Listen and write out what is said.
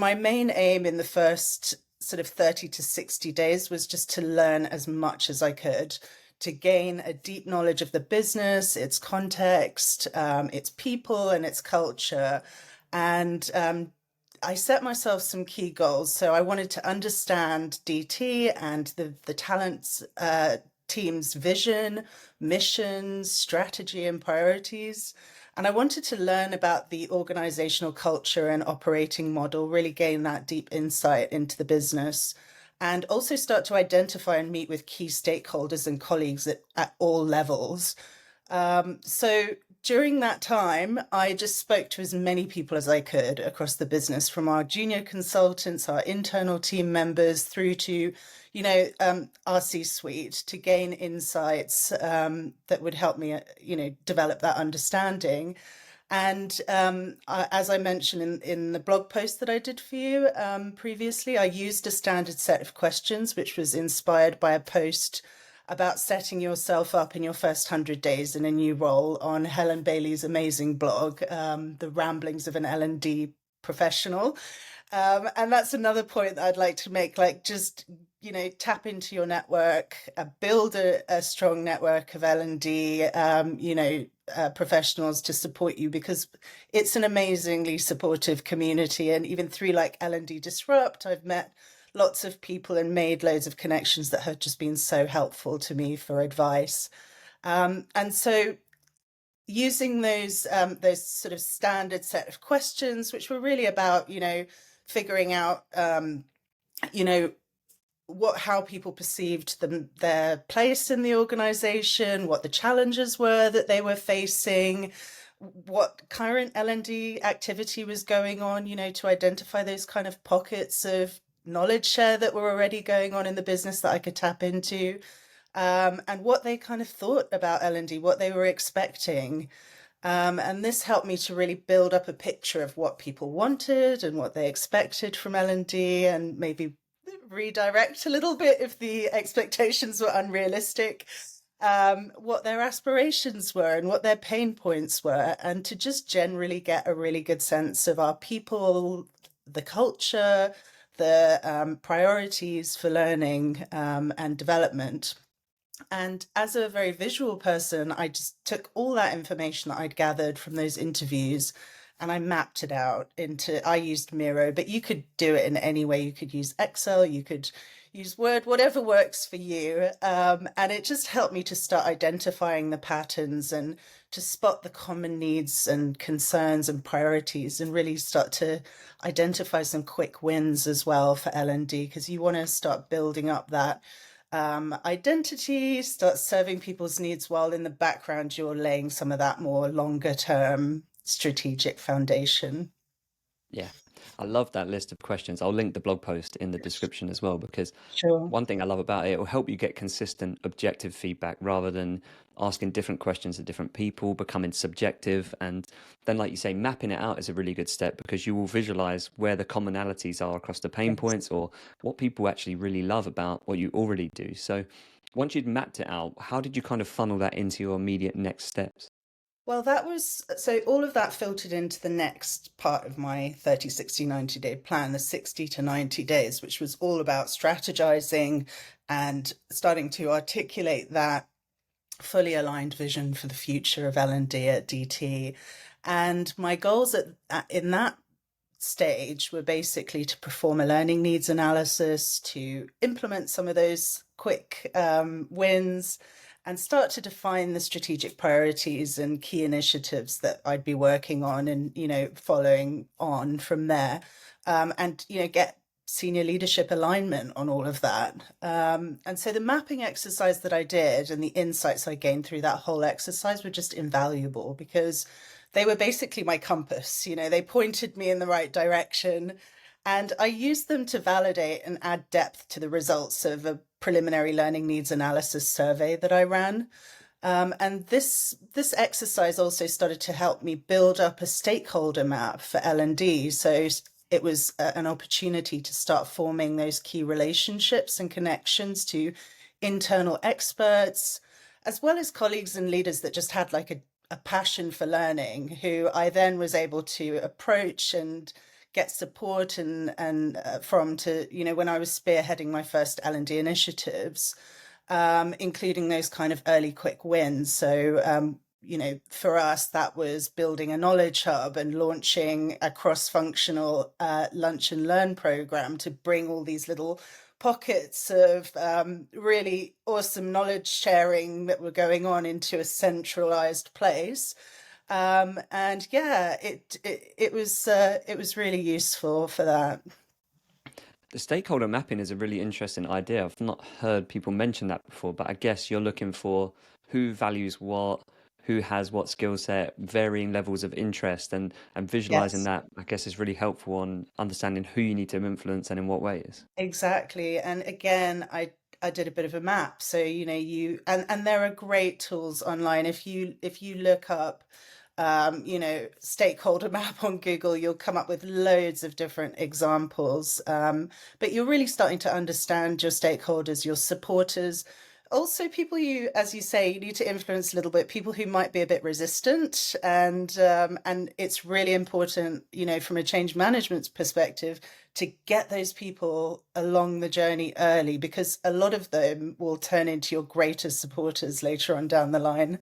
My main aim in the first sort of 30 to 60 days was just to learn as much as I could, to gain a deep knowledge of the business, its context, its people, and its culture. And I set myself some key goals. So I wanted to understand DT and the talents team's vision, missions, strategy, and priorities. And I wanted to learn about the organizational culture and operating model, really gain that deep insight into the business, and also start to identify and meet with key stakeholders and colleagues at all levels. So during that time, I just spoke to as many people as I could across the business, from our junior consultants, our internal team members, through to, our C-suite, to gain insights that would help me, develop that understanding. And as I mentioned in the blog post that I did for you previously, I used a standard set of questions, which was inspired by a post about setting yourself up in your first 100 days in a new role on Helen Bailey's amazing blog, The Ramblings of an L&D Professional. And that's another point that I'd like to make, like, just, tap into your network, build a strong network of L&D, professionals to support you, because it's an amazingly supportive community. And even through like L&D Disrupt, I've met lots of people and made loads of connections that have just been so helpful to me for advice. And so using those sort of standard set of questions, which were really about, figuring out, how people perceived their place in the organization, what the challenges were that they were facing, what current L&D activity was going on, to identify those kind of pockets of knowledge share that were already going on in the business that I could tap into, and what they kind of thought about L&D, what they were expecting. And this helped me to really build up a picture of what people wanted and what they expected from L&D, and maybe redirect a little bit if the expectations were unrealistic, what their aspirations were and what their pain points were, and to just generally get a really good sense of our people, the culture, the priorities for learning and development. And as a very visual person, I just took all that information that I'd gathered from those interviews and I mapped it out I used Miro, but you could do it in any way. You could use Excel, you could use Word, whatever works for you. And it just helped me to start identifying the patterns and to spot the common needs and concerns and priorities, and really start to identify some quick wins as well for L&D, because you want to start building up that identity, start serving people's needs, while in the background you're laying some of that more longer term strategic foundation. Yeah, I love that list of questions. I'll link the blog post in the description as well, because Sure. one thing I love about it, it will help you get consistent, objective feedback rather than asking different questions to different people, becoming subjective. And then, like you say, mapping it out is a really good step, because you will visualize where the commonalities are across the pain Yes. points, or what people actually really love about what you already do. So once you'd mapped it out, how did you kind of funnel that into your immediate next steps? Well, all of that filtered into the next part of my 30, 60, 90-day plan, the 60 to 90 days, which was all about strategizing and starting to articulate that fully aligned vision for the future of L&D at DT. And my goals in that stage were basically to perform a learning needs analysis, to implement some of those quick wins, and start to define the strategic priorities and key initiatives that I'd be working on, and following on from there, and get senior leadership alignment on all of that. And so the mapping exercise that I did and the insights I gained through that whole exercise were just invaluable, because they were basically my compass. They pointed me in the right direction, and I used them to validate and add depth to the results of a preliminary learning needs analysis survey that I ran. And this exercise also started to help me build up a stakeholder map for L&D. So it was an opportunity to start forming those key relationships and connections to internal experts, as well as colleagues and leaders that just had like a passion for learning, who I then was able to approach and get support and from to, when I was spearheading my first L&D initiatives, including those kind of early quick wins. So, for us, that was building a knowledge hub and launching a cross-functional lunch and learn program to bring all these little pockets of really awesome knowledge sharing that were going on into a centralized place. And yeah, it was really useful for that. The stakeholder mapping is a really interesting idea. I've not heard people mention that before, but I guess you're looking for who values what, who has what skill set, varying levels of interest, and visualizing Yes. that, I guess, is really helpful on understanding who you need to influence and in what ways. Exactly. And again, I did a bit of a map. So, and there are great tools online. If you look up stakeholder map on Google, you'll come up with loads of different examples. But you're really starting to understand your stakeholders, your supporters, also people as you say, you need to influence a little bit, people who might be a bit resistant, and it's really important, from a change management perspective, to get those people along the journey early, because a lot of them will turn into your greatest supporters later on down the line.